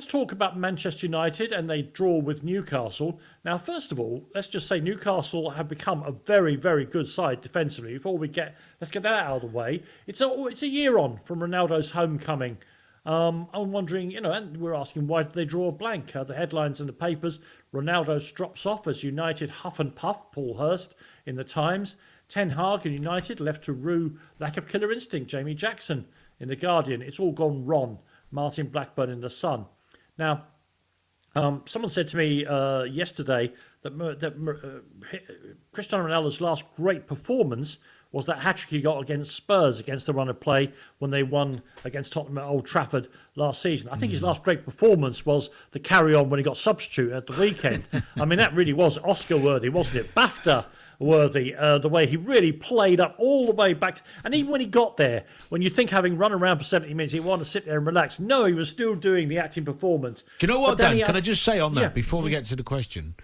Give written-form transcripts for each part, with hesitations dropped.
Let's talk about Manchester United and they draw with Newcastle. Now, first of all, let's just say Newcastle have become a very, very good side defensively. Let's get that out of the way. It's a year on from Ronaldo's homecoming. I'm wondering, and we're asking why did they draw a blank? The headlines in the papers: Ronaldo drops off as United huff and puff. Paul Hurst in the Times. Ten Hag and United left to rue lack of killer instinct. Jamie Jackson in the Guardian. It's all gone wrong. Martin Blackburn in the Sun. Now, someone said to me yesterday that Cristiano Ronaldo's last great performance was that hat-trick he got against Spurs against the run of play when they won against Tottenham at Old Trafford last season. I think his last great performance was the carry-on when he got substitute at the weekend. I mean, that really was Oscar-worthy, wasn't it? BAFTA-worthy, the way he really played up all the way back. And even when he got there, when you think having run around for 70 minutes, he wanted to sit there and relax. No, he was still doing the acting performance. Do you know what, Dan? Can I just say on that, before we get to the question?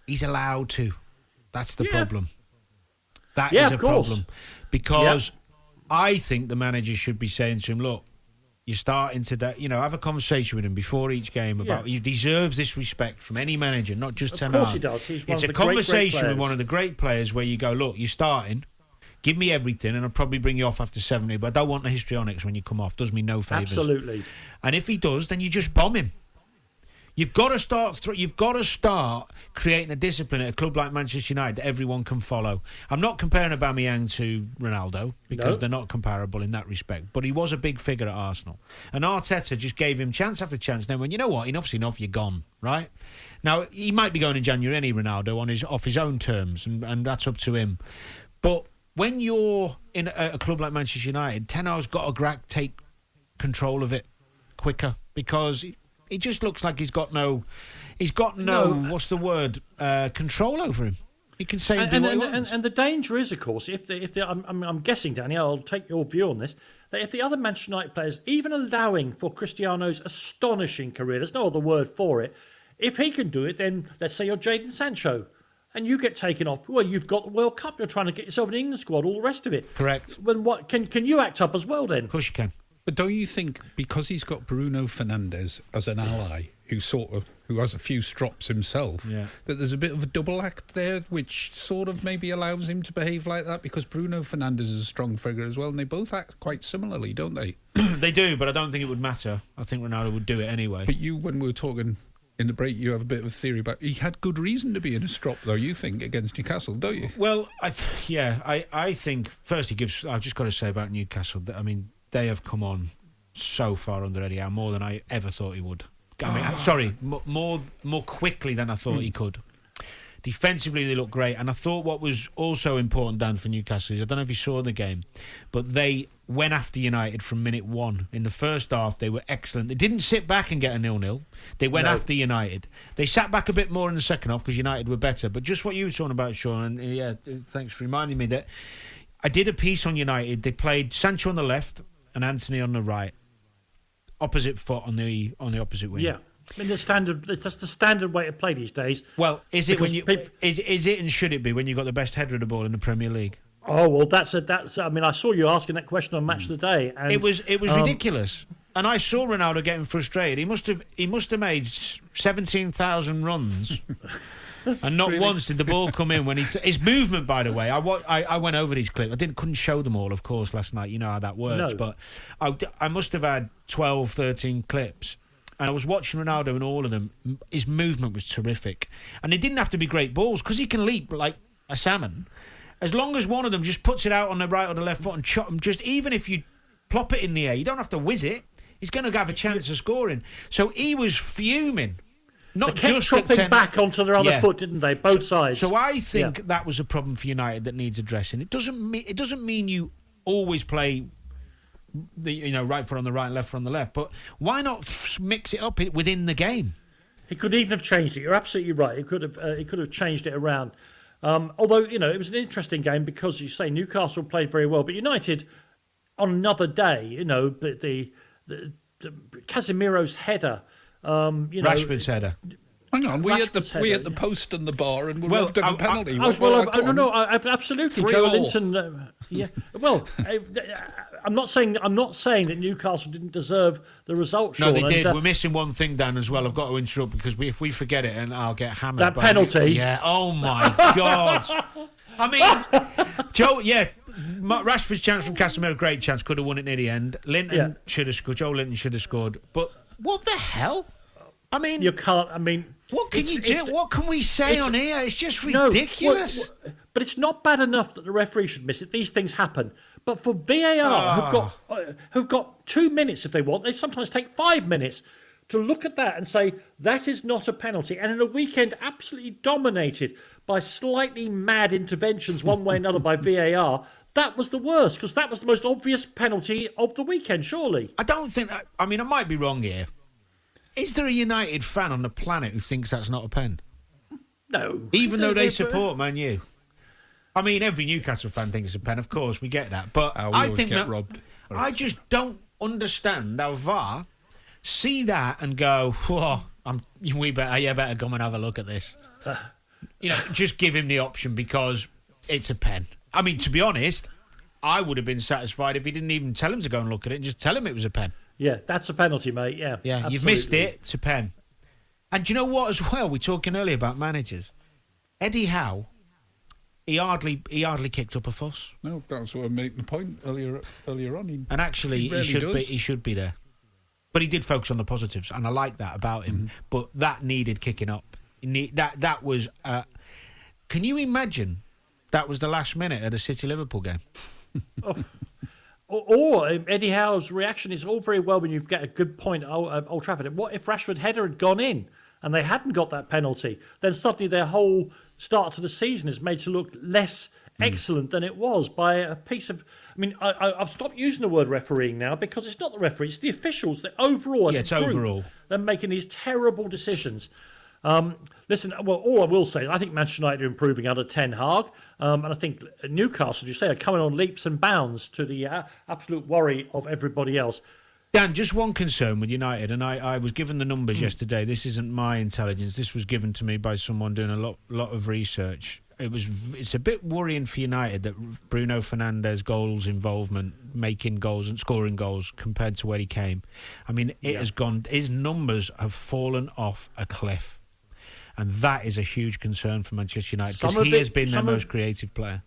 He's allowed to. That's the problem. That is a problem. Because I think the manager should be saying to him, look, you're starting to, have a conversation with him before each game about he deserves this respect from any manager, not just Ten Hag. Of course he does. He's one it's of a the conversation great with one of the great players where you go, look, you're starting, give me everything, and I'll probably bring you off after 70, but I don't want the histrionics when you come off. Does me no favours. Absolutely. And if he does, then you just bomb him. You've got to start creating a discipline at a club like Manchester United that everyone can follow. I'm not comparing Aubameyang to Ronaldo because they're not comparable in that respect. But he was a big figure at Arsenal, and Arteta just gave him chance after chance. Then, when you know what, enough's enough, you're gone. Right now, he might be going in January, any Ronaldo off his own terms, and that's up to him. But when you're in a club like Manchester United, Ten Hag's got to take control of it quicker because it just looks like he's got no what's the word, control over him. He can say and do what he wants. And the danger is, of course, I'm guessing, Danny, I'll take your view on this, that if the other Manchester United players, even allowing for Cristiano's astonishing career, there's no other word for it, if he can do it, then let's say you're Jadon Sancho, and you get taken off. Well, you've got the World Cup, you're trying to get yourself an England squad, all the rest of it. Correct. When what can you act up as well then? Of course you can. But don't you think because he's got Bruno Fernandes as an ally who has a few strops himself, that there's a bit of a double act there which sort of maybe allows him to behave like that? Because Bruno Fernandes is a strong figure as well, and they both act quite similarly, don't they? They do, but I don't think it would matter. I think Ronaldo would do it anyway. But when we were talking in the break, you have a bit of a theory about he had good reason to be in a strop, though, you think, against Newcastle, don't you? Well, I think first I've just got to say about Newcastle that, I mean, they have come on so far under Eddie Howe, more than I ever thought he would. I mean, more quickly than I thought he could. Defensively, they look great, and I thought what was also important, Dan, for Newcastle is, I don't know if you saw the game, but they went after United from minute one. In the first half, they were excellent. They didn't sit back and get a 0-0. They went after United. They sat back a bit more in the second half because United were better. But just what you were talking about, Sean, and thanks for reminding me that I did a piece on United. They played Sancho on the left and Anthony on the right. Opposite foot on the opposite wing. Yeah, I mean that's the standard way to play these days. Well, is it is it and should it be when you've got the best header of the ball in the Premier League? Oh well, that's. I mean, I saw you asking that question on Match of the Day, and it was ridiculous. And I saw Ronaldo getting frustrated. He must have made 17,000 runs. And not once did the ball come in when his movement. By the way, I went over these clips. Couldn't show them all, of course, last night. You know how that works. No. But I must have had 12, 13 clips, and I was watching Ronaldo in all of them. His movement was terrific, and it didn't have to be great balls because he can leap like a salmon. As long as one of them just puts it out on the right or the left foot and chop him, just even if you plop it in the air, you don't have to whiz it. He's going to have a chance of scoring. So he was fuming. Not they kept chopping back onto their other foot, didn't they? Both sides. So I think that was a problem for United that needs addressing. It doesn't mean you always play the right foot on the right and left foot on the left. But why not mix it up within the game? He could even have changed it. You're absolutely right. He could have changed it around. Although it was an interesting game because you say Newcastle played very well, but United on another day, the Casemiro's header. Rashford's header. Hang on, we at the post and the bar, and we're up to a penalty. Absolutely. Joe Linton. Well, I'm not saying that Newcastle didn't deserve the result. No, Sean, they did. We're missing one thing, Dan, as well. I've got to interrupt because if we forget it, and I'll get hammered. That penalty. Yeah. Oh my God. I mean, Joe. Yeah. Rashford's chance from Casemiro, great chance, could have won it near the end. Linton should have scored. Joe Linton should have scored. But what the hell? I mean, you can't. I mean, what can you do? What can we say on here? It's just ridiculous. But it's not bad enough that the referee should miss it. These things happen. But for VAR, who've got 2 minutes if they want, they sometimes take 5 minutes to look at that and say that is not a penalty. And in a weekend absolutely dominated by slightly mad interventions one way or another by VAR, that was the worst, because that was the most obvious penalty of the weekend, surely. I don't think that, I mean, I might be wrong here. Is there a United fan on the planet who thinks that's not a pen? No. Even though they support Man U. I mean, every Newcastle fan thinks it's a pen, of course, we get that. But I think that robbed. I just don't understand how VAR see that and go, whoa, you better come and have a look at this. Just give him the option because it's a pen. I mean, to be honest, I would have been satisfied if he didn't even tell him to go and look at it and just tell him it was a pen. Yeah, that's a penalty, mate. Yeah, absolutely. You've missed it. It's a pen. And do you know what as well? We were talking earlier about managers. Eddie Howe, he hardly kicked up a fuss. No, that's what I made the point earlier on. And actually, he should be there. But he did focus on the positives, and I like that about him. Mm-hmm. But that needed kicking up. That was. Can you imagine? That was the last minute of the City-Liverpool game. Or Eddie Howe's reaction is all very well when you get a good point at Old Trafford. What if Rashford's header had gone in and they hadn't got that penalty? Then suddenly their whole start to the season is made to look less excellent than it was by a piece of... I mean, I've stopped using the word refereeing now because it's not the referee, it's the officials. The overall, as a group, overall. They're making these terrible decisions. Listen, well, all I will say, I think Manchester United are improving under Ten Hag, and I think Newcastle, as you say, are coming on leaps and bounds to the absolute worry of everybody else. Dan, just one concern with United, and I was given the numbers yesterday. This isn't my intelligence. This was given to me by someone doing a lot of research. It's a bit worrying for United that Bruno Fernandes' goals involvement, making goals and scoring goals compared to where he came. I mean, it has gone. His numbers have fallen off a cliff. And that is a huge concern for Manchester United because he has been their most creative player.